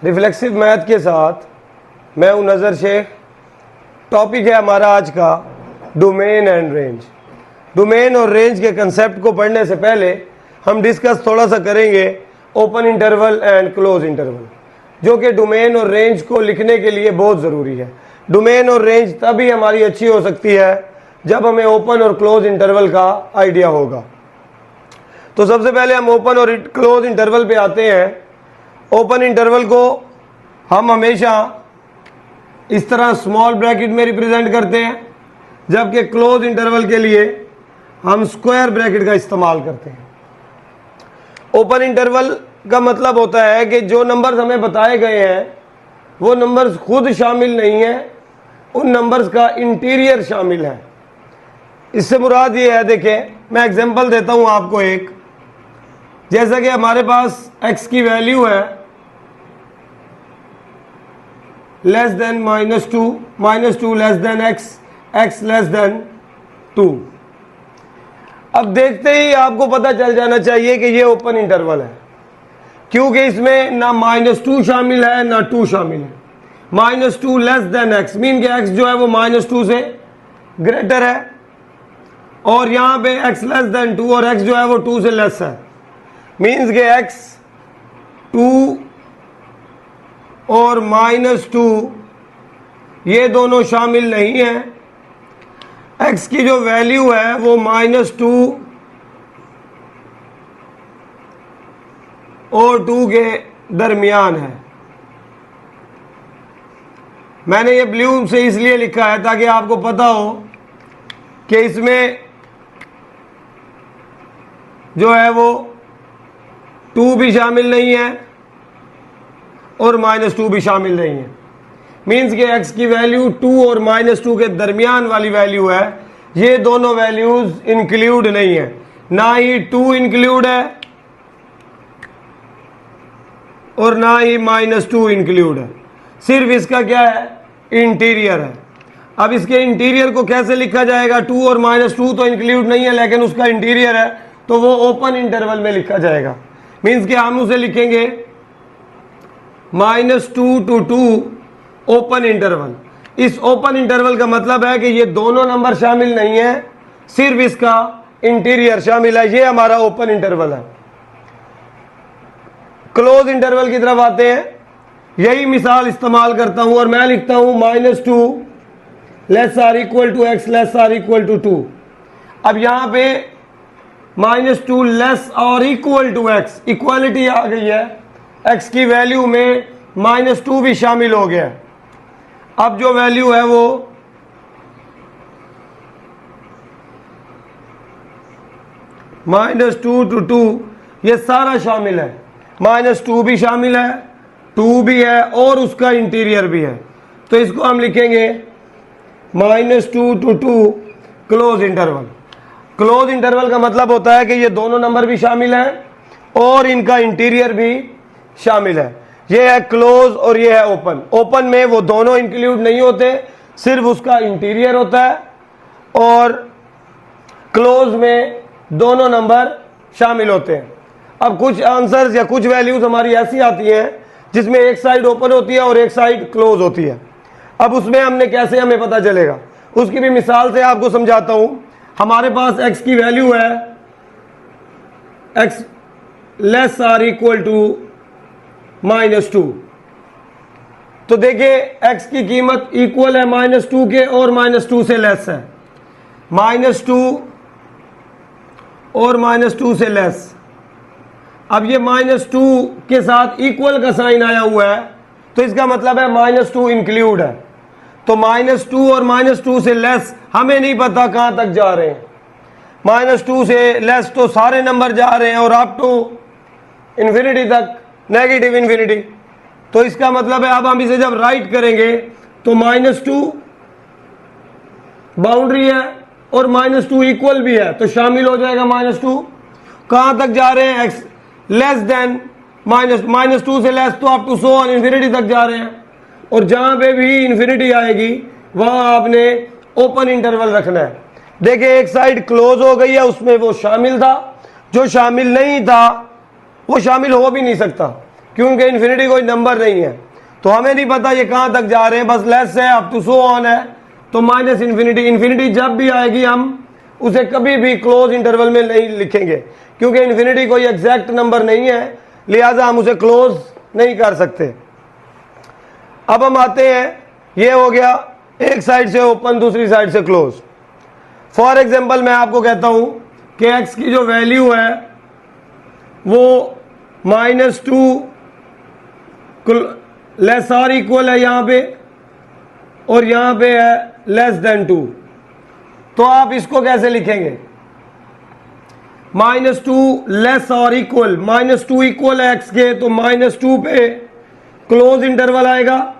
Reflexive math के साथ मैं हूं नज़र शेख। टॉपिक है हमारा आज का डोमेन एंड रेंज। डोमेन और रेंज के कंसेप्ट को पढ़ने से पहले हम डिस्कस थोड़ा सा करेंगे open interval and close interval, जो कि डोमेन और रेंज को लिखने के लिए बहुत ज़रूरी है। डोमेन और रेंज तभी हमारी अच्छी हो सकती है जब हमें ओपन और क्लोज इंटरवल का आइडिया होगा। तो सबसे पहले हम ओपन और क्लोज इंटरवल पे आते हैं। ओपन इंटरवल को हम हमेशा इस तरह स्मॉल ब्रैकेट में रिप्रेजेंट करते हैं, जबकि क्लोज इंटरवल के लिए हम स्क्वायर ब्रैकेट का इस्तेमाल करते हैं। ओपन इंटरवल का मतलब होता है कि जो नंबर्स हमें बताए गए हैं वो नंबर्स खुद शामिल नहीं है, उन नंबर्स का इंटीरियर शामिल है। इससे मुराद ये है, देखें मैं एग्जांपल देता हूं आपको एक। जैसा कि हमारे पास x की वैल्यू है less than -2 less than x less than 2। अब देखते ही आपको पता चल जाना चाहिए कि ये ओपन इंटरवल है, क्योंकि इसमें ना -2 शामिल है ना 2 शामिल है। -2 लेस देन x मीन के x जो है वो -2 से ग्रेटर है, और यहाँ पे x लेस देन 2 और x जो है वो 2 से लेस है। मीन्स के x 2 और -2 ये दोनों शामिल नहीं है। x की जो वैल्यू है वो -2 और 2 के दरमियान है। मैंने ये ब्लू से इसलिए लिखा है ताकि आपको पता हो कि इसमें जो है वो 2 भी शामिल नहीं है और -2 भी शामिल नहीं है। मीन्स के x की वैल्यू 2 और -2 के दरमियान वाली वैल्यू है। ये दोनों वैल्यूज इंक्लूड नहीं है, ना ही 2 इंक्लूड है और ना ही -2 इंक्लूड है। सिर्फ इसका क्या है, इंटीरियर है। अब इसके इंटीरियर को कैसे लिखा जाएगा? 2 और -2 तो इंक्लूड नहीं है, लेकिन उसका इंटीरियर है, तो वो ओपन इंटरवल में लिखा जाएगा। मीन्स कि हम उसे लिखेंगे -2 to 2 ओपन इंटरवल। इस ओपन इंटरवल का मतलब है कि ये दोनों नंबर शामिल नहीं है, सिर्फ इसका इंटीरियर शामिल है। ये हमारा ओपन इंटरवल है। क्लोज इंटरवल की तरफ आते हैं। यही मिसाल इस्तेमाल करता हूं और मैं लिखता हूं -2 less or equal to x less or equal to 2। अब यहां पे -2 लेस और इक्वल टू x, इक्वालिटी आ गई है। x की वैल्यू में -2 भी शामिल हो गया। अब जो वैल्यू है वो -2 to 2 ये सारा शामिल है। -2 भी शामिल है, 2 भी है और उसका इंटीरियर भी है। तो इसको हम लिखेंगे -2 to 2 close interval. Close interval का मतलब होता है कि ये दोनों नंबर भी शामिल हैं और इनका इंटीरियर भी शामिल है। ये है क्लोज और ये है ओपन। ओपन में वो दोनों इंक्लूड नहीं होते, सिर्फ उसका इंटीरियर होता है, और क्लोज में दोनों नंबर शामिल होते हैं। अब कुछ आंसर्स या कुछ वैल्यूज हमारी ऐसी आती हैं जिसमें एक साइड ओपन होती है और एक साइड क्लोज होती है। अब उसमें हमने कैसे हमें पता चलेगा, उसकी भी मिसाल से आपको समझाता हूं। हमारे पास x की वैल्यू है x less or equal to -2। तो देखिए x की कीमत इक्वल है -2 के और -2 से लेस है। -2 और -2 से लेस। अब ये -2 के साथ इक्वल का साइन आया हुआ है, तो इसका मतलब है -2 इंक्लूड है। तो -2 और -2 से लेस हमें नहीं पता कहां तक जा रहे हैं। -2 से लेस तो सारे नंबर जा रहे हैं और अप टू इन्फिनिटी तक, नेगेटिव इन्फिनिटी। तो इसका मतलब है अब हम इसे जब राइट करेंगे तो -2 बाउंड्री है और -2 इक्वल भी है, तो शामिल हो जाएगा -2। कहां तक जा रहे हैं? x लेस देन -2 से लेस, तो up to so on infinity तक जा रहे हैं। और जहां पे भी इन्फिनिटी आएगी वहां आपने ओपन इंटरवल रखना है। देखिए एक साइड क्लोज हो गई है, उसमें वो शामिल था, जो शामिल नहीं था वो शामिल हो भी नहीं सकता। क्योंकि इन्फिनिटी कोई नंबर नहीं है, तो हमें नहीं पता ये कहां तक जा रहे हैं, बस लेस है अप टू सो ऑन है, तो माइनस इन्फिनिटी। इन्फिनिटी जब भी आएगी हम उसे कभी भी क्लोज इंटरवल में नहीं लिखेंगे, क्योंकि इन्फिनिटी कोई एग्जैक्ट नंबर नहीं है, लिहाजा हम उसे क्लोज नहीं कर सकते। अब हम आते हैं, ये हो गया एक साइड से ओपन, दूसरी साइड से क्लोज। फॉर एग्जाम्पल मैं आपको कहता हूं कि x की जो वैल्यू है वो -2 लेस और इक्वल है यहां पे, और यहां पे है <2। तो आप इसको कैसे लिखेंगे? -2 लेस और इक्वल, -2 इक्वल है x के, तो -2 पे क्लोज इंटरवल आएगा,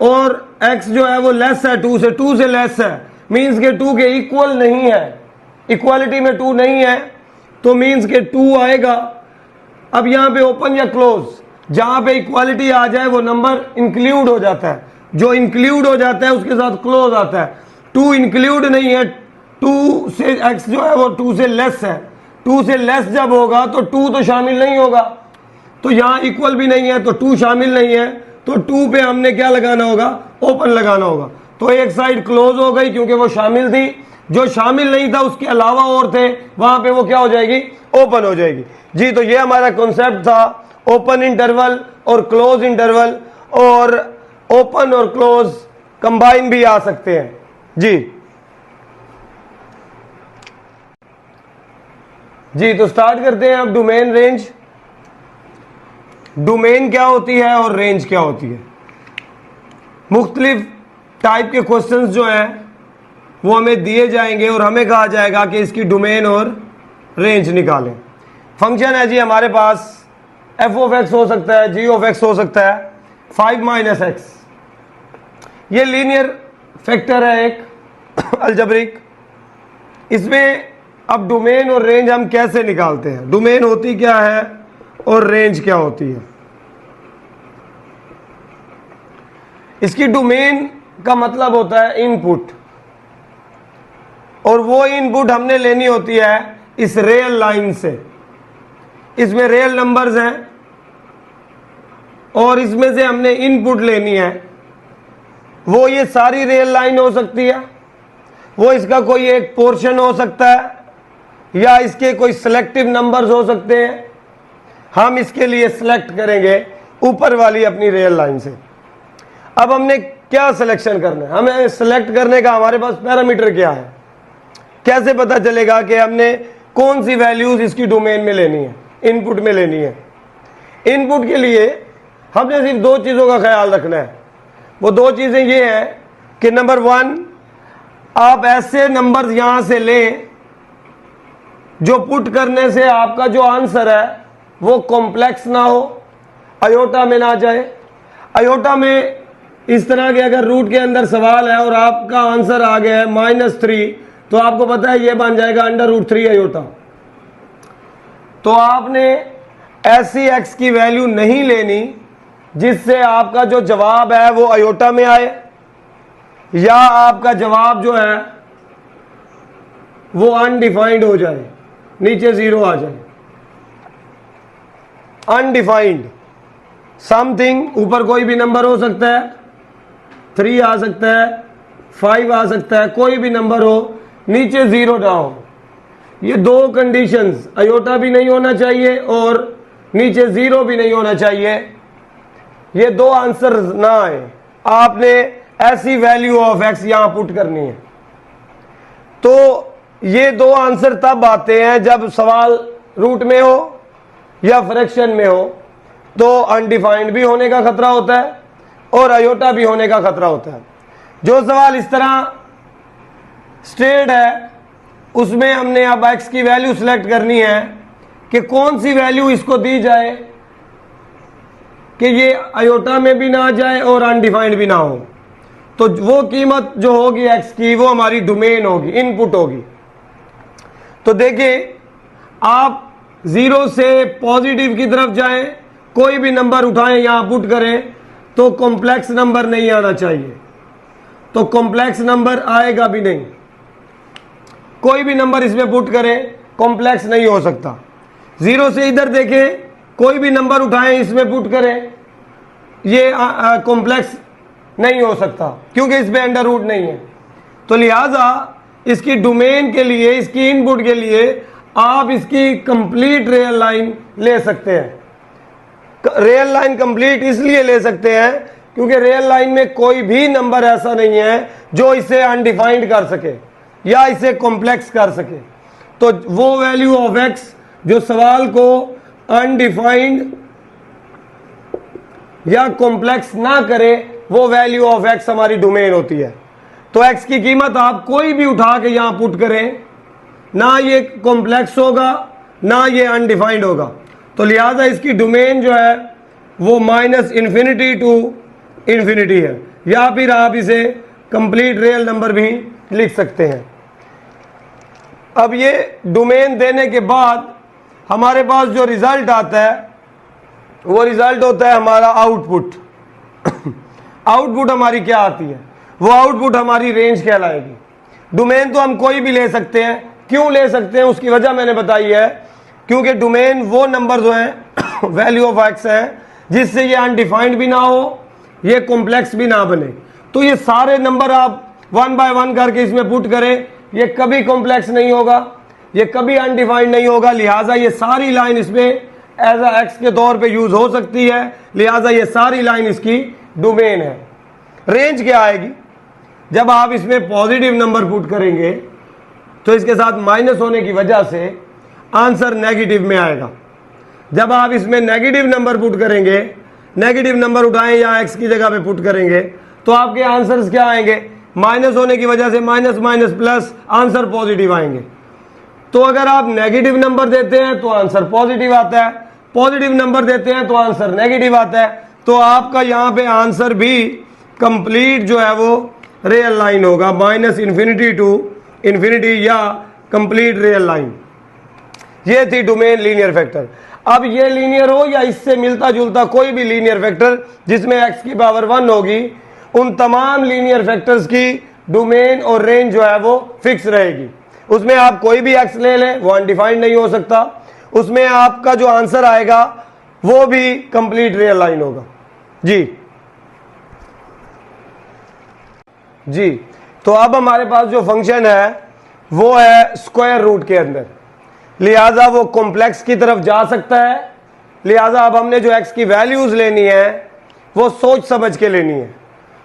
और x जो है वो लेस है 2 से लेस है, मीन्स के 2 के इक्वल नहीं है, इक्वालिटी में 2 नहीं है, तो मीन्स के 2 आएगा। अब यहां पे ओपन या क्लोज, जहां पे इक्वालिटी आ जाए वो नंबर इंक्लूड हो जाता है, जो इंक्लूड हो जाता है उसके साथ क्लोज आता है। 2 इंक्लूड नहीं है, 2 से x जो है वो 2 से लेस है, 2 से लेस जब होगा तो 2 तो शामिल नहीं होगा, तो यहां इक्वल भी नहीं है तो 2 शामिल नहीं है, तो 2 पे हमने क्या लगाना होगा? ओपन लगाना होगा। तो एक साइड क्लोज हो गई क्योंकि वो शामिल थी, जो शामिल नहीं था उसके अलावा और थे, वहां पे वो क्या हो जाएगी? ओपन हो जाएगी। जी, तो ये हमारा कॉन्सेप्ट था ओपन इंटरवल और क्लोज इंटरवल, और ओपन और क्लोज कंबाइन भी आ सकते हैं। जी, तो स्टार्ट करते हैं अब डोमेन रेंज। डोमेन क्या होती है और रेंज क्या होती है? मुख्तलिफ टाइप के क्वेश्चंस जो हैं वो हमें दिए जाएंगे और हमें कहा जाएगा कि इसकी डोमेन और रेंज निकालें। फंक्शन है जी हमारे पास, f ऑफ x हो सकता है, g ऑफ x हो सकता है, 5 - x, ये लीनियर फैक्टर है एक अलजेब्रिक। इसमें अब डोमेन और रेंज हम कैसे निकालते हैं? डोमेन होती क्या है और रेंज क्या होती है? इसकी डोमेन का मतलब होता है इनपुट, और वो इनपुट हमने लेनी होती है इस रियल लाइन से। इसमें रियल नंबर्स हैं और इसमें से हमने इनपुट लेनी है। वो ये सारी रियल लाइन हो सकती है, वो इसका कोई एक पोर्शन हो सकता है, या इसके कोई सिलेक्टिव नंबर्स हो सकते हैं। हम इसके लिए सिलेक्ट करेंगे ऊपर वाली अपनी रियल लाइन से। अब हमने क्या सिलेक्शन करना है? हमें सिलेक्ट करने का हमारे पास पैरामीटर क्या है? कैसे पता चलेगा कि हमने कौन सी वैल्यूज इसकी डोमेन में लेनी है, इनपुट में लेनी है? इनपुट के लिए हमने सिर्फ 2 चीज़ों का ख्याल रखना है। वो 2 चीज़ें ये हैं कि नंबर 1, आप ऐसे नंबर्स यहां से लें जो पुट करने से आपका जो आंसर है वो कॉम्प्लेक्स ना हो, अयोटा में ना जाए। अयोटा में इस तरह के अगर रूट के अंदर सवाल है और आपका आंसर आ गया है -3, तो आपको पता है ये बन जाएगा √3 अयोटा। तो आपने ऐसी x की वैल्यू नहीं लेनी जिससे आपका जो जवाब है वो अयोटा में आए, या आपका जवाब जो है वो अनडिफाइंड हो जाए, नीचे 0 आ जाए। अनडिफाइंड समथिंग, ऊपर कोई भी नंबर हो सकता है, 3 आ सकता है, 5 आ सकता है, कोई भी नंबर हो, नीचे 0 ना हो। ये 2 कंडीशंस, अयोटा भी नहीं होना चाहिए और नीचे 0 भी नहीं होना चाहिए। ये 2 आंसर ना आए, आपने ऐसी वैल्यू ऑफ x यहां पुट करनी है। तो ये 2 आंसर तब आते हैं जब सवाल रूट में हो या फ्रैक्शन में हो, तो अनडिफाइंड भी होने का खतरा होता है और अयोटा भी होने का खतरा होता है। जो सवाल इस तरह स्ट्रेट है उसमें हमने अब x की वैल्यू सिलेक्ट करनी है कि कौन सी वैल्यू इसको दी जाए कि ये अयोटा में भी ना जाए और अनडिफाइंड भी ना हो। तो वो कीमत जो होगी x की वो हमारी डोमेन होगी, इनपुट होगी। तो देखिए, आप 0 से पॉजिटिव की तरफ जाएं, कोई भी नंबर उठाएं यहां पुट करें, तो कॉम्प्लेक्स नंबर नहीं आना चाहिए। तो कॉम्प्लेक्स नंबर आएगा भी नहीं, कोई भी नंबर इसमें पुट करें कॉम्प्लेक्स नहीं हो सकता। 0 से इधर देखें कोई भी नंबर उठाएं इसमें पुट करें, ये कॉम्प्लेक्स नहीं हो सकता क्योंकि इसमें अंडर रूट नहीं है। तो लिहाजा इसकी डोमेन के लिए, इसकी इनपुट के लिए आप इसकी कंप्लीट रियल लाइन ले सकते हैं। रियल लाइन कंप्लीट इसलिए ले सकते हैं क्योंकि रियल लाइन में कोई भी नंबर ऐसा नहीं है जो इसे अनडिफाइंड कर सके या इसे कॉम्प्लेक्स कर सके। तो वो वैल्यू ऑफ एक्स जो सवाल को अनडिफाइंड या कॉम्प्लेक्स ना करे, वो वैल्यू ऑफ एक्स हमारी डोमेन होती है। तो एक्स की कीमत आप कोई भी उठा के यहां पुट करें, ना ये कॉम्प्लेक्स होगा ना ये अनडिफाइंड होगा। तो लिहाजा इसकी डोमेन जो है वो माइनस इन्फिनिटी टू इन्फिनिटी है, या फिर आप इसे कंप्लीट रियल नंबर भी लिख सकते हैं। अब ये डोमेन देने के बाद हमारे पास जो रिजल्ट आता है वो रिजल्ट होता है हमारा आउटपुट। आउटपुट हमारी क्या आती है? वो आउटपुट हमारी रेंज कहलाएगी। डोमेन तो हम कोई भी ले सकते हैं। क्यों ले सकते हैं उसकी वजह मैंने बताई है, क्योंकि डोमेन वो नंबर जो हैं वैल्यू ऑफ एक्स है जिससे ये अनडिफाइंड भी ना हो, ये कॉम्प्लेक्स भी ना बने। तो ये सारे नंबर आप वन बाय वन करके इसमें पुट करें, ये कभी कॉम्प्लेक्स नहीं होगा, ये कभी अनडिफाइंड नहीं होगा। लिहाजा ये सारी लाइन इसमें एज अ एक्स के तौर पे यूज हो सकती है। लिहाजा ये सारी लाइन इसकी डोमेन है। रेंज क्या आएगी? जब आप इसमें पॉजिटिव नंबर पुट करेंगे तो इसके साथ माइनस होने की वजह से आंसर नेगेटिव में आएगा। जब आप इसमें नेगेटिव नंबर पुट करेंगे, नेगेटिव नंबर उठाएं या एक्स की जगह पे पुट करेंगे, तो आपके आंसर्स क्या आएंगे? माइनस होने की वजह से minus minus plus answer positive आएंगे। तो अगर आप नेगेटिव नंबर देते हैं तो आंसर पॉजिटिव आता है, पॉजिटिव नंबर देते हैं तो आंसर नेगेटिव आता है। तो आपका यहाँ पे आंसर भी कंप्लीट जो है वो रियल लाइन होगा, माइनस इन्फिनिटी टू इन्फिनिटी या कंप्लीट रियल लाइन। ये थी डोमेन लीनियर फैक्टर। अब ये लीनियर हो या इससे मिलता जुलता कोई भी लीनियर फैक्टर जिसमें x की पावर 1 होगी, उन तमाम लीनियर फैक्टर्स की डोमेन और रेंज जो है वो फिक्स रहेगी। उसमें आप कोई भी x ले लें, वो अनडिफाइंड नहीं हो सकता। उसमें आपका जो आंसर आएगा वो भी कंप्लीट रियल लाइन होगा। जी तो अब हमारे पास जो फंक्शन है वो है स्क्वायर रूट के अंदर, लिहाजा वो कॉम्प्लेक्स की तरफ जा सकता है। लिहाजा अब हमने जो x की वैल्यूज लेनी है वो सोच समझ के लेनी है।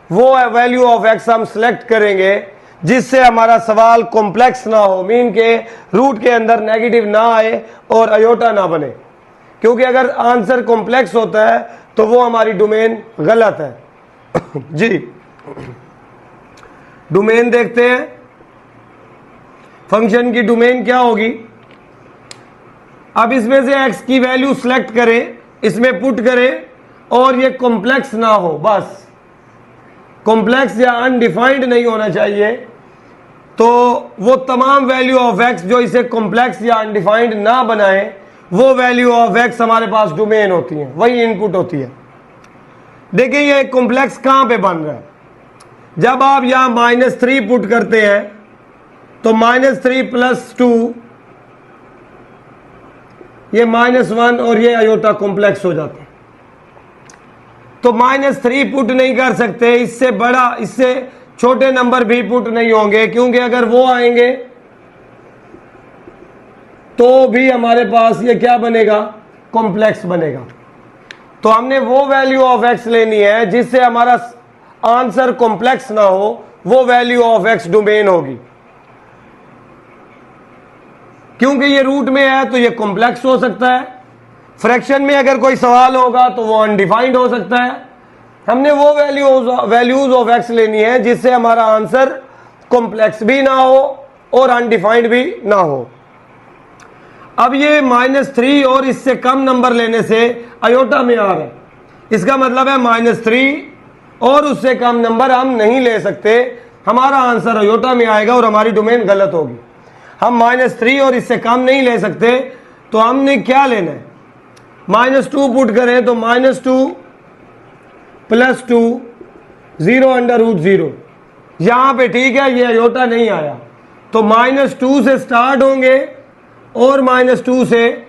वो वैल्यू ऑफ x हम सिलेक्ट करेंगे जिससे हमारा सवाल कॉम्प्लेक्स ना हो, मीन के रूट के अंदर नेगेटिव ना आए और अयोटा ना बने, क्योंकि अगर आंसर कॉम्प्लेक्स होता है तो वो हमारी डोमेन गलत है। जी डोमेन देखते हैं। फंक्शन की डोमेन क्या होगी? अब इसमें से x की वैल्यू सिलेक्ट करें, इसमें पुट करें और ये कॉम्प्लेक्स ना हो, बस कॉम्प्लेक्स या अनडिफाइंड नहीं होना चाहिए। तो वो तमाम वैल्यू ऑफ x जो इसे कॉम्प्लेक्स या अनडिफाइंड ना बनाए, वो वैल्यू ऑफ x हमारे पास डोमेन होती है, वही इनपुट होती है। देखिए ये कॉम्प्लेक्स कहां पे बन रहा है? जब आप यहां -3 पुट करते हैं तो -3 + 2 ये -1 और ये अयोटा कॉम्प्लेक्स हो जाते हैं। तो -3 पुट नहीं कर सकते, इससे बड़ा, इससे छोटे नंबर भी पुट नहीं होंगे, क्योंकि अगर वो आएंगे तो भी हमारे पास ये क्या बनेगा? कॉम्प्लेक्स बनेगा। तो हमने वो वैल्यू ऑफ x लेनी है जिससे हमारा आंसर कॉम्प्लेक्स ना हो, वो वैल्यू ऑफ x डोमेन होगी। क्योंकि ये रूट में है तो ये कॉम्प्लेक्स हो सकता है, फ्रैक्शन में अगर कोई सवाल होगा तो वो अनडिफाइंड हो सकता है। हमने वो वैल्यूज ऑफ x लेनी है जिससे हमारा आंसर कॉम्प्लेक्स भी ना हो और अनडिफाइंड भी ना हो। अब ये -3 और इससे कम नंबर लेने से अयोटा में आ रहा है, इसका मतलब है -3 और उससे कम नंबर हम नहीं ले सकते, हमारा आंसर अयोटा में आएगा और हमारी डोमेन गलत होगी। हम -3 और इससे कम नहीं ले सकते, तो हमने क्या लेना है? -2 पुट करें तो -2 + 2 0√0, यहां पे ठीक है, ये अयोटा नहीं आया, तो -2 से स्टार्ट होंगे और -2 से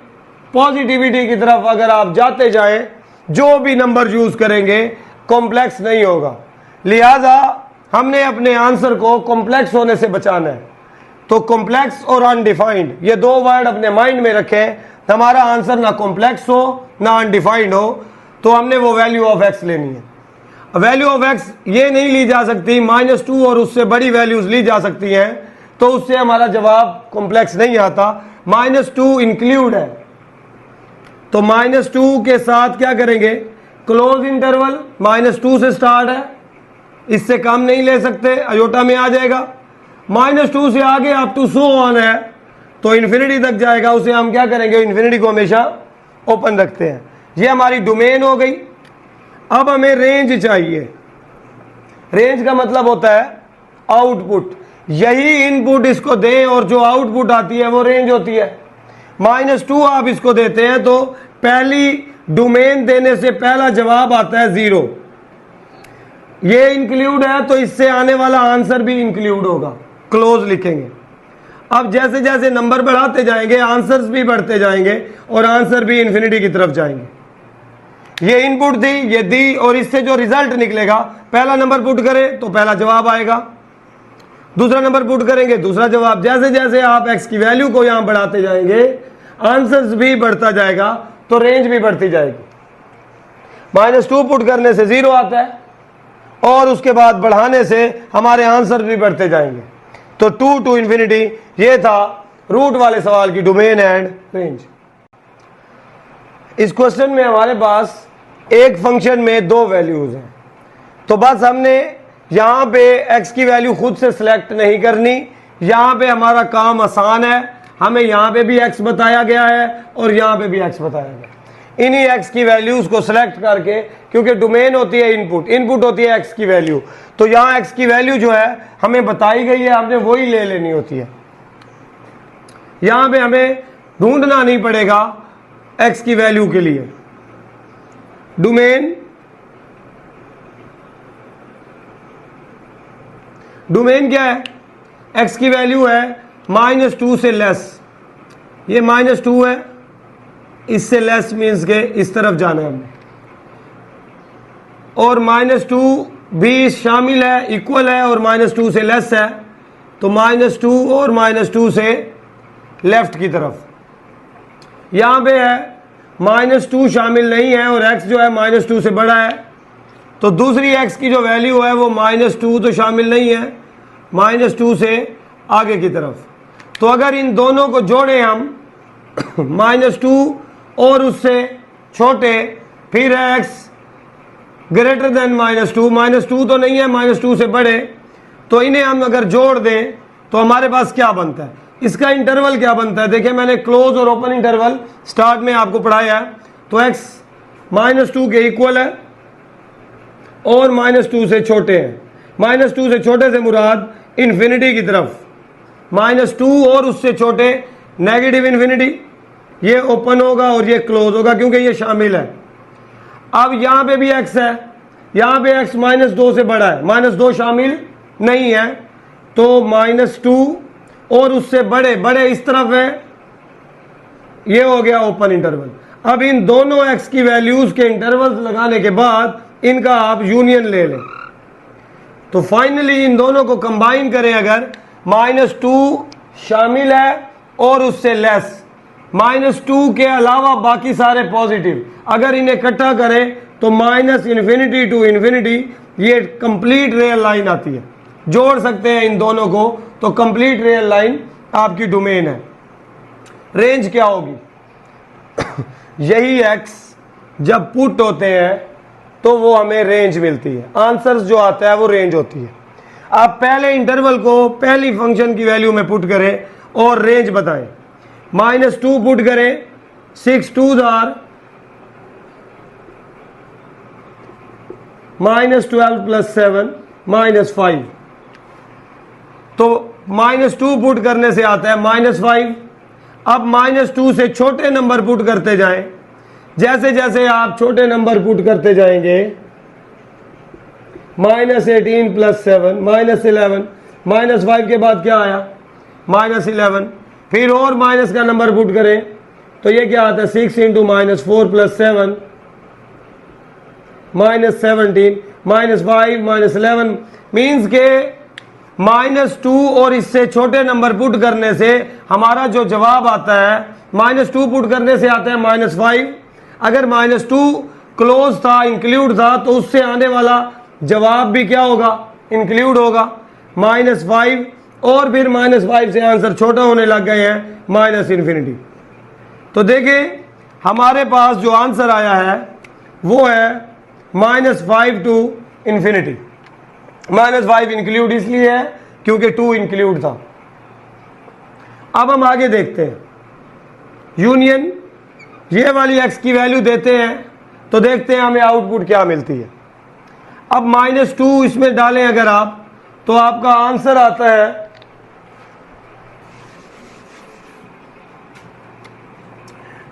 पॉजिटिविटी की तरफ अगर आप जाते जाएं, जो भी नंबर यूज करेंगे कॉम्प्लेक्स नहीं होगा। लिहाजा हमने अपने आंसर को कॉम्प्लेक्स होने से बचाना है। तो कॉम्प्लेक्स और अनडिफाइंड ये दो वर्ड अपने माइंड में रखें। हमारा आंसर ना कॉम्प्लेक्स हो ना अनडिफाइंड हो, तो हमने वो वैल्यू ऑफ एक्स लेनी है। वैल्यू ऑफ एक्स ये नहीं ली जा सकती, -2 और उससे बड़ी वैल्यूज ली जा सकती हैं, तो उससे हमारा जवाब कॉम्प्लेक्स नहीं आता। -2 इंक्लूड है, तो -2 के साथ क्या करेंगे, क्लोज इंटरवल -2 से स्टार्ट है, इससे कम नहीं ले सकते, अयोटा में आ जाएगा। -2 से आगे अप टू सो ऑन है, तो इन्फिनिटी तक जाएगा, उसे हम क्या करेंगे, इन्फिनिटी को हमेशा ओपन रखते हैं। ये हमारी डोमेन हो गई। अब हमें रेंज चाहिए। रेंज का मतलब होता है आउटपुट। यही इनपुट इसको दें और जो आउटपुट आती है वो रेंज होती है। -2 आप इसको देते हैं तो पहली डोमेन देने से पहला जवाब आता है 0। ये इंक्लूड है तो इससे आने वाला आंसर भी इंक्लूड होगा, क्लोज लिखेंगे। अब जैसे जैसे नंबर बढ़ाते जाएंगे आंसर्स भी बढ़ते जाएंगे और आंसर भी इन्फिनिटी की तरफ जाएंगे। ये इनपुट दी, ये दी, और इससे जो रिजल्ट निकलेगा, पहला नंबर पुट करें तो पहला जवाब आएगा, दूसरा नंबर पुट करेंगे दूसरा जवाब। जैसे जैसे आप एक्स की वैल्यू को यहां बढ़ाते जाएंगे आंसर्स भी बढ़ता जाएगा, तो रेंज भी बढ़ती जाएगी। -2 पुट करने से 0 आता है और उसके बाद बढ़ाने से हमारे आंसर भी बढ़ते जाएंगे। तो 2 to इन्फिनिटी, ये था रूट वाले सवाल की डोमेन एंड रेंज। इस क्वेश्चन में हमारे पास एक फंक्शन में 2 वैल्यूज हैं, तो बस हमने यहां पे x की वैल्यू खुद से सिलेक्ट नहीं करनी। यहां पे हमारा काम आसान है, हमें यहां पे भी x बताया गया है और यहां पे भी x बताया गया है। इन्हीं x की वैल्यूज को सिलेक्ट करके, क्योंकि डोमेन होती है इनपुट, इनपुट होती है x की वैल्यू, तो यहां x की वैल्यू जो है हमें बताई गई है, हमने वही ले लेनी होती है। यहां पे हमें ढूंढना नहीं पड़ेगा x की वैल्यू के लिए। डोमेन क्या है, x की वैल्यू है -2 से लेस। ये -2 है, इससे लेस मीन्स के इस तरफ जाना है हमने, और -2 भी शामिल है, इक्वल है, और -2 से लेस है, तो -2 और -2 से लेफ्ट की तरफ। यहां पे है -2 शामिल नहीं है और x जो है -2 से बड़ा है, तो दूसरी x की जो वैल्यू है वो -2 तो शामिल नहीं है, -2 से आगे की तरफ। तो अगर इन दोनों को जोड़े हम -2 और उससे छोटे, फिर है x ग्रेटर देन -2 तो नहीं है, -2 से बड़े, तो इन्हें हम अगर जोड़ दें तो हमारे पास क्या बनता है, इसका इंटरवल क्या बनता है। देखिए मैंने क्लोज और ओपन इंटरवल स्टार्ट में आपको पढ़ाया है, तो x -2 के इक्वल है और -2 से छोटे हैं। -2 से छोटे से मुराद इन्फिनिटी की तरफ, -2 और उससे छोटे नेगेटिव इन्फिनिटी, ये ओपन होगा और ये क्लोज होगा क्योंकि ये शामिल है। अब यहां पे भी x है, यहां पे x -2 से बड़ा है, -2 शामिल नहीं है, तो -2 और उससे बड़े बड़े इस तरफ है, ये हो गया ओपन इंटरवल। अब इन दोनों x की वैल्यूज के इंटरवल्स लगाने के बाद इनका आप यूनियन ले लें, तो फाइनली इन दोनों को कंबाइन करें। अगर -2 शामिल है और उससे लेस, -2 के अलावा बाकी सारे पॉजिटिव, अगर इन्हें इकट्ठा करें तो -इन्फिनिटी टू इन्फिनिटी, ये कंप्लीट रियल लाइन आती है। जोड़ सकते हैं इन दोनों को, तो कंप्लीट रियल लाइन आपकी डोमेन है। रेंज क्या होगी यही x जब पुट होते हैं तो वो हमें रेंज मिलती है, आंसर्स जो आता है वो रेंज होती है। आप पहले इंटरवल को पहली फंक्शन की वैल्यू में पुट करें और रेंज बताएं। -2 पुट करें, 6 2s are -12 + 7 -5, तो -2 पुट करने से आता है -5। अब -2 से छोटे नंबर पुट करते जाएं, जैसे जैसे आप छोटे नंबर पुट करते जाएंगे, -18 + 7 -11, -5 के बाद क्या आया, -11, फिर और माइनस का नंबर पुट करें, तो ये क्या आता है 6 इंटू -4 + 7 -17 -5 -11 मीन्स के -2 और इससे छोटे नंबर पुट करने से हमारा जो जवाब आता है -2 पुट करने से आता है -5। अगर -2 क्लोज था, इंक्लूड था, तो उससे आने वाला जवाब भी क्या होगा, इंक्लूड होगा, -5। और फिर -5 से आंसर छोटा होने लग गए हैं -∞। तो देखिए हमारे पास जो आंसर आया है वो है -5 टू इन्फिनिटी। -5 इंक्लूड इसलिए है क्योंकि 2 इंक्लूड था। अब हम आगे देखते हैं, यूनियन ये वाली x की वैल्यू देते हैं तो देखते हैं हमें आउटपुट क्या मिलती है। अब -2 इसमें डालें अगर आप, तो आपका आंसर आता है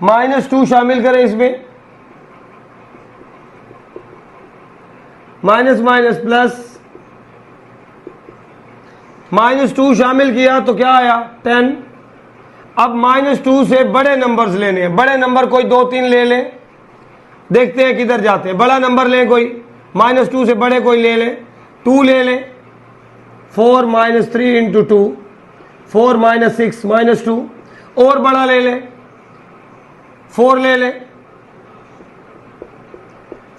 -2 शामिल करें इसमें, माइनस माइनस प्लस, -2 शामिल किया तो क्या आया 10। अब -2 से बड़े नंबर्स लेने हैं, बड़े नंबर कोई 2-3 ले लें, देखते हैं किधर जाते हैं। बड़ा नंबर लें कोई, -2 से बड़े कोई ले लें, 2 ले लें, 4 - 3 इंटू 2, 4 - 6 -2। और बड़ा ले लें, 4 ले लें,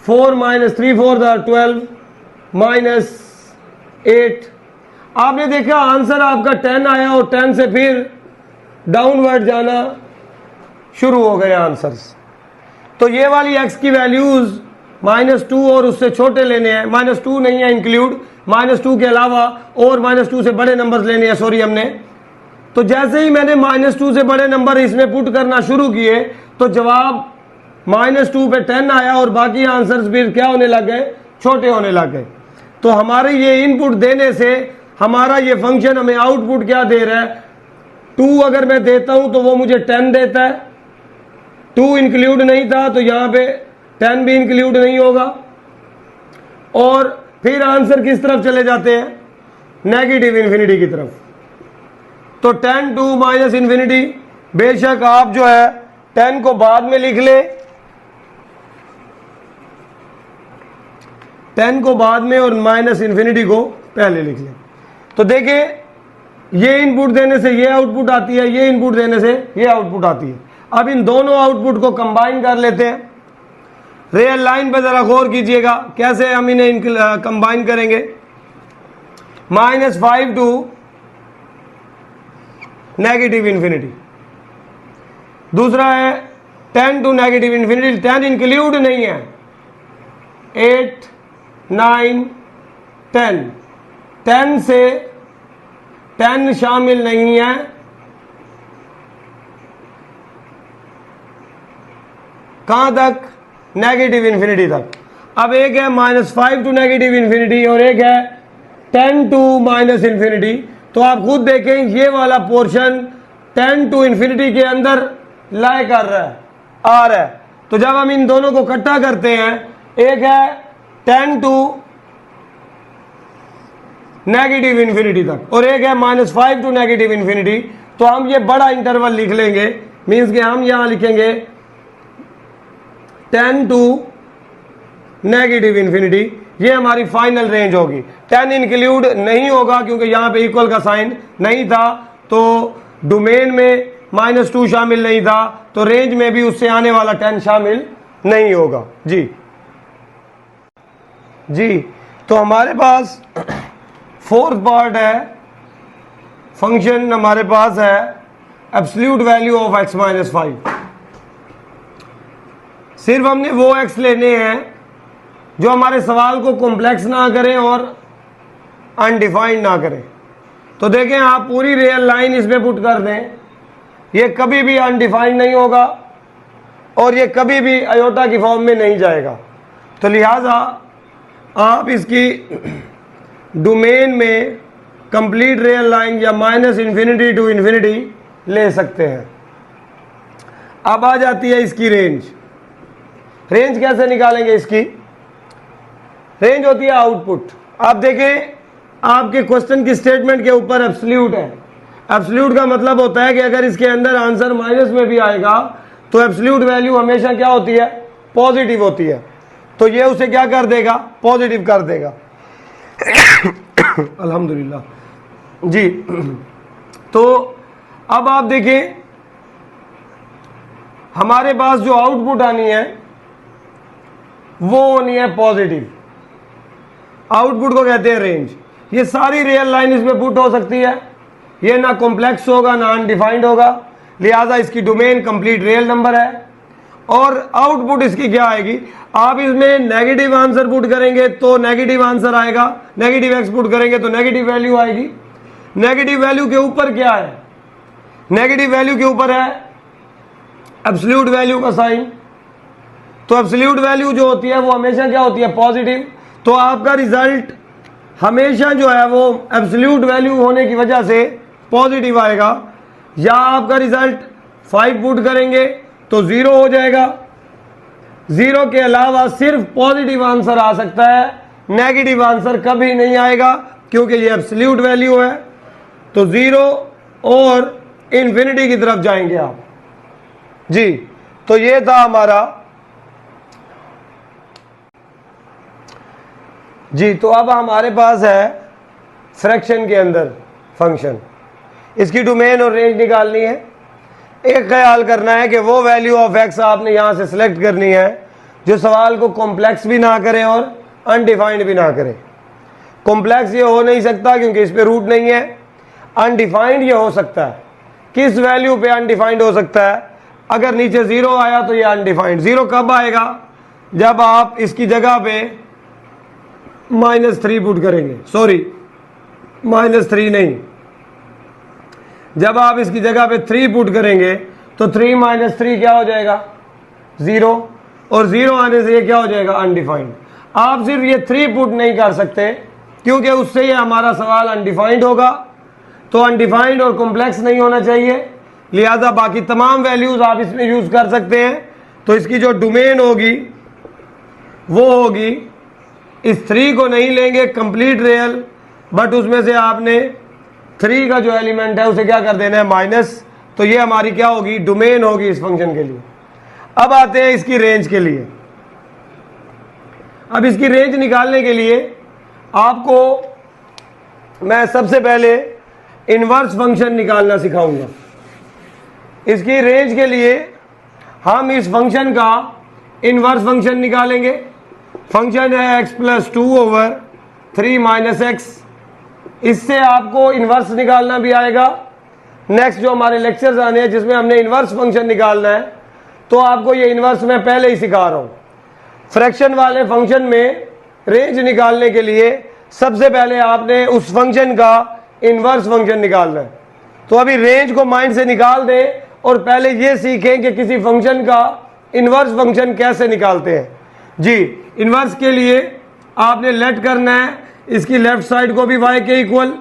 4 - 3 4 12 -8। आपने देखा आंसर आपका 10 आया और 10 से फिर डाउनवर्ड जाना शुरू हो गए आंसर्स। तो ये वाली x की वैल्यूज -2 और उससे छोटे लेने हैं, -2 नहीं है इंक्लूड, -2 के अलावा और -2 से बड़े नंबर्स लेने हैं, सॉरी हमने। तो जैसे ही मैंने -2 से बड़े नंबर इसमें पुट करना शुरू किए तो जवाब -2 पे 10 आया और बाकी आंसर्स भी क्या होने लग गए, छोटे होने लग गए। तो हमारे ये इनपुट देने से हमारा ये फंक्शन हमें आउटपुट क्या दे रहा है, 2 अगर मैं देता हूं तो वो मुझे 10 देता है, 2 इंक्लूड नहीं था तो यहां पे 10 भी इंक्लूड नहीं होगा। और फिर आंसर किस तरफ चले जाते हैं, नेगेटिव इन्फिनिटी की तरफ। तो 10 टू -∞, बेशक आप जो है 10 को बाद में लिख ले, 10 को बाद में और -∞ को पहले लिख लें। तो देखिए ये इनपुट देने से ये आउटपुट आती है, ये इनपुट देने से ये आउटपुट आती है। अब इन दोनों आउटपुट को कंबाइन कर लेते हैं। रियल लाइन पर जरा गौर कीजिएगा कैसे हम इन्हें कंबाइन करेंगे। -5 टू -∞, दूसरा है 10 टू -∞, 10 इंक्लूड नहीं है, 8 9 10, 10 से 10 शामिल नहीं है, कहां तक, -∞ तक। अब एक है -5 टू -∞ और एक है 10 टू -∞। तो आप खुद देखें ये वाला पोर्शन 10 टू ∞ के अंदर लाई कर रहा है, आ रहा है। तो जब हम इन दोनों को इकट्ठा करते हैं, एक है 10 टू -∞ तक और एक है -5 टू -∞। तो हम ये बड़ा इंटरवल लिख लेंगे, मीन्स कि हम यहां लिखेंगे 10 टू -∞। ये हमारी फाइनल रेंज होगी। 10 इंक्लूड नहीं होगा क्योंकि यहां पे इक्वल का साइन नहीं था, तो डोमेन में -2 शामिल नहीं था, तो रेंज में भी उससे आने वाला 10 शामिल नहीं होगा। जी तो हमारे पास फोर्थ पार्ट है, फंक्शन हमारे पास है एब्सोल्यूट वैल्यू ऑफ x - 5। सिर्फ हमने वो x लेने हैं जो हमारे सवाल को कॉम्प्लेक्स ना करें और अनडिफाइंड ना करें। तो देखें आप पूरी रियल लाइन इसमें पुट कर दें, ये कभी भी अनडिफाइंड नहीं होगा और ये कभी भी आयोटा की फॉर्म में नहीं जाएगा। तो लिहाजा आप इसकी डोमेन में कंप्लीट रियल लाइन या -∞ टू इन्फिनिटी ले सकते हैं। अब आ जाती है इसकी रेंज। रेंज कैसे निकालेंगे, इसकी रेंज होती है आउटपुट। आप देखें आपके क्वेश्चन की स्टेटमेंट के ऊपर एब्सोल्यूट है। एब्सोल्यूट का मतलब होता है कि अगर इसके अंदर आंसर माइनस में भी आएगा तो एब्सोल्यूट वैल्यू हमेशा क्या होती है, पॉजिटिव होती है। तो ये उसे क्या कर देगा, पॉजिटिव कर देगा। अल्हम्दुलिल्लाह जी। तो अब आप देखें हमारे पास जो आउटपुट आनी है वो होनी है पॉजिटिव। आउटपुट को कहते हैं रेंज। ये सारी रियल लाइन इसमें पुट हो सकती है, ये ना कॉम्प्लेक्स होगा ना अनडिफाइंड होगा, लिहाजा इसकी डोमेन कंप्लीट रियल नंबर है। और आउटपुट इसकी क्या आएगी, आप इसमें नेगेटिव आंसर पुट करेंगे तो नेगेटिव आंसर आएगा, नेगेटिव एक्स पुट करेंगे तो नेगेटिव वैल्यू आएगी। नेगेटिव वैल्यू के ऊपर क्या है, नेगेटिव वैल्यू के ऊपर है एब्सोल्यूट वैल्यू का साइन। तो एब्सोल्यूट वैल्यू जो होती है वो हमेशा क्या होती है, पॉजिटिव। तो आपका रिजल्ट हमेशा जो है वो एब्सोल्यूट वैल्यू होने की वजह से पॉजिटिव आएगा। या आपका रिजल्ट 5 पुट करेंगे तो 0 हो जाएगा। 0 के अलावा सिर्फ पॉजिटिव आंसर आ सकता है, नेगेटिव आंसर कभी नहीं आएगा क्योंकि ये एब्सोल्यूट वैल्यू है। तो 0 और इन्फिनिटी की तरफ जाएंगे आप जी। तो ये था हमारा जी। तो अब हमारे पास है फ्रैक्शन के अंदर फंक्शन, इसकी डोमेन और रेंज निकालनी है। एक ख्याल करना है कि वो वैल्यू ऑफ एक्स आपने यहां से सिलेक्ट करनी है जो सवाल को कॉम्प्लेक्स भी ना करे और अनडिफाइंड भी ना करे। कॉम्प्लेक्स ये हो नहीं सकता क्योंकि इस पे रूट नहीं है। अनडिफाइंड ये हो सकता है, किस वैल्यू पे अनडिफाइंड हो सकता है, अगर नीचे 0 आया तो ये अनडिफाइंड। 0 कब आएगा, जब आप इसकी जगह पे -3 पुट करेंगे, सॉरी -3 नहीं, जब आप इसकी जगह पे 3 पुट करेंगे तो 3 - 3 क्या हो जाएगा, 0। और 0 आने से ये क्या हो जाएगा, अनडिफाइंड। आप सिर्फ ये 3 पुट नहीं कर सकते क्योंकि उससे ये हमारा सवाल अनडिफाइंड होगा। तो अनडिफाइंड और कॉम्प्लेक्स नहीं होना चाहिए, लिहाजा बाकी तमाम वैल्यूज आप इसमें यूज कर सकते हैं। तो इसकी जो डोमेन होगी वो होगी, इस 3 को नहीं लेंगे कंप्लीट रियल, बट उसमें से आपने 3 का जो एलिमेंट है उसे क्या कर देना है, माइनस। तो ये हमारी क्या होगी, डोमेन होगी इस फंक्शन के लिए। अब आते हैं इसकी रेंज के लिए। अब इसकी रेंज निकालने के लिए आपको मैं सबसे पहले इनवर्स फंक्शन निकालना सिखाऊंगा। इसकी रेंज के लिए हम इस फंक्शन का इनवर्स फंक्शन निकालेंगे। फंक्शन है x + 2/3 - x। इससे आपको इनवर्स निकालना भी आएगा। नेक्स्ट जो हमारे लेक्चर्स आने हैं जिसमें हमने इनवर्स फंक्शन निकालना है, तो आपको ये इनवर्स मैं पहले ही सिखा रहा हूँ। फ्रैक्शन वाले फंक्शन में रेंज निकालने के लिए सबसे पहले आपने उस फंक्शन का इनवर्स फंक्शन निकालना है। तो अभी रेंज को माइंड से निकाल दें और पहले ये सीखें कि किसी फंक्शन का इनवर्स फंक्शन कैसे निकालते हैं जी। इनवर्स के लिए आपने लेट करना है इसकी लेफ्ट साइड को भी y के इक्वल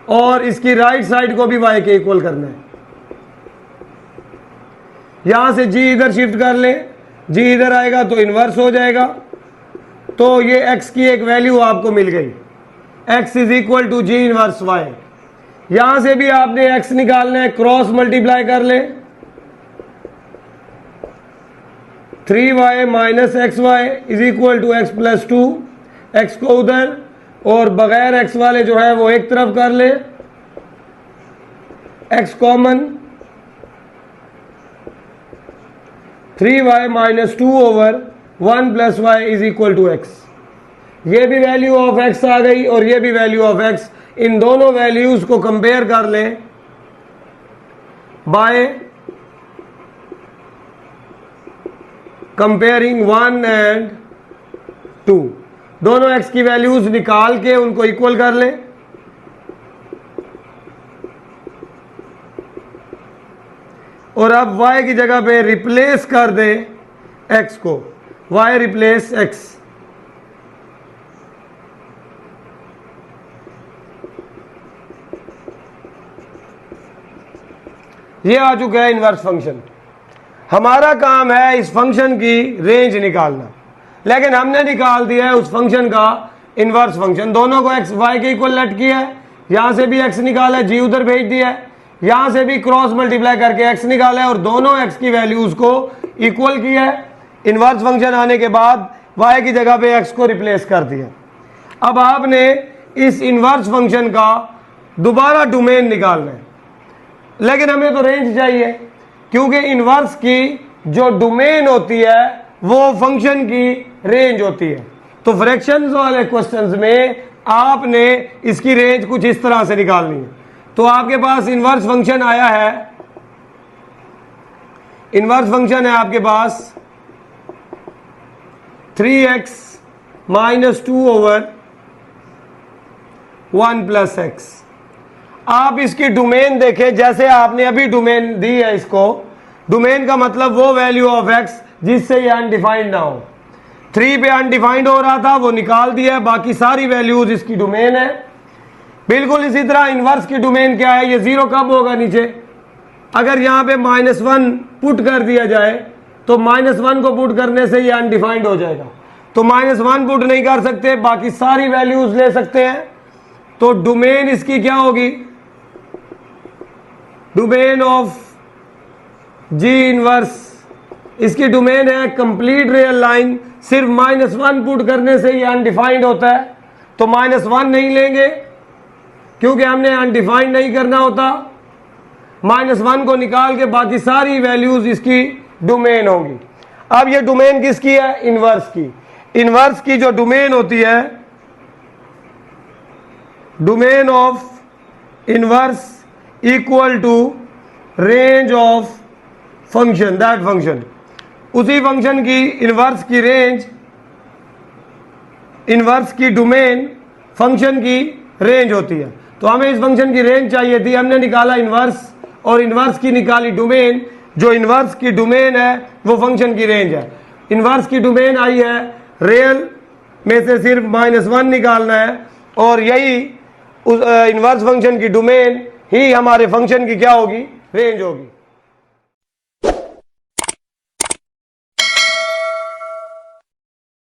और इसकी राइट साइड को भी y के इक्वल करना है। यहां से g इधर शिफ्ट कर लें, g इधर आएगा तो इनवर्स हो जाएगा। तो ये x की एक वैल्यू आपको मिल गई, x = g इनवर्स y। यहां से भी आपने x निकालना है, क्रॉस मल्टीप्लाई कर लें, 3y - xy = x + 2। x को उधर और बगैर x वाले जो है वो एक तरफ कर ले, x common, 3y - 2/1 + y = x। ये भी वैल्यू ऑफ x आ गई और ये भी वैल्यू ऑफ x। इन दोनों वैल्यूज को कंपेयर कर लें बाय कंपेयरिंग 1 and 2। दोनों x की वैल्यूज निकाल के उनको इक्वल कर लें। और अब y की जगह पे रिप्लेस कर दें x को, y रिप्लेस x। ये आ चुका है इनवर्स फंक्शन। हमारा काम है इस फंक्शन की रेंज निकालना, लेकिन हमने निकाल दिया है उस फंक्शन का इनवर्स फंक्शन। दोनों को x y के इक्वल लेट किया है, यहां से भी x निकाला है, g उधर भेज दिया है। यहां से भी क्रॉस मल्टीप्लाई करके x निकाला है और दोनों x की वैल्यूज को इक्वल किया है। इनवर्स फंक्शन आने के बाद y की जगह पे x को रिप्लेस कर दिया। अब आपने इस इनवर्स फंक्शन का दोबारा डोमेन निकालना है, लेकिन हमें तो रेंज चाहिए, क्योंकि इनवर्स की जो डोमेन होती है वो फंक्शन की रेंज होती है। तो फ्रैक्शंस वाले क्वेश्चंस में आपने इसकी रेंज कुछ इस तरह से निकालनी है। तो आपके पास इनवर्स फंक्शन आया है, इनवर्स फंक्शन है आपके पास 3x minus 2 over 1 plus x. आप इसकी डोमेन देखें, जैसे आपने अभी डोमेन दी है इसको, डोमेन का मतलब वो वैल्यू ऑफ x जिससे ये अनडिफाइंड ना हो। 3 पे अनडिफाइंड हो रहा था, वो निकाल दिया है, बाकी सारी वैल्यूज इसकी डोमेन है। बिल्कुल इसी तरह इनवर्स की डोमेन क्या है, ये 0 कब होगा नीचे, अगर यहां पे -1 पुट कर दिया जाए तो -1 को पुट करने से ये अनडिफाइंड हो जाएगा। तो -1 पुट नहीं कर सकते, बाकी सारी वैल्यूज ले सकते हैं। तो डोमेन इसकी क्या होगी, डोमेन ऑफ जी इनवर्स, इसकी डोमेन है कंप्लीट रियल लाइन। सिर्फ -1 पुट करने से ये अनडिफाइंड होता है, तो -1 नहीं लेंगे क्योंकि हमने अनडिफाइंड नहीं करना होता। -1 को निकाल के बाकी सारी वैल्यूज इसकी डोमेन होंगी। अब ये डोमेन किसकी है, इनवर्स की। इनवर्स की जो डोमेन होती है, domain of inverse equal to range of function, that function. उसी फंक्शन की इनवर्स की रेंज, इनवर्स की डोमेन फंक्शन की रेंज होती है। तो हमें इस फंक्शन की रेंज चाहिए थी, हमने निकाला इनवर्स और इनवर्स की निकाली डोमेन। जो इनवर्स की डोमेन है वो फंक्शन की रेंज है। इनवर्स की डोमेन आई है, रियल में से सिर्फ -1 निकालना है और यही उस इनवर्स फंक्शन की डोमेन ही हमारे फंक्शन की क्या होगी, रेंज होगी।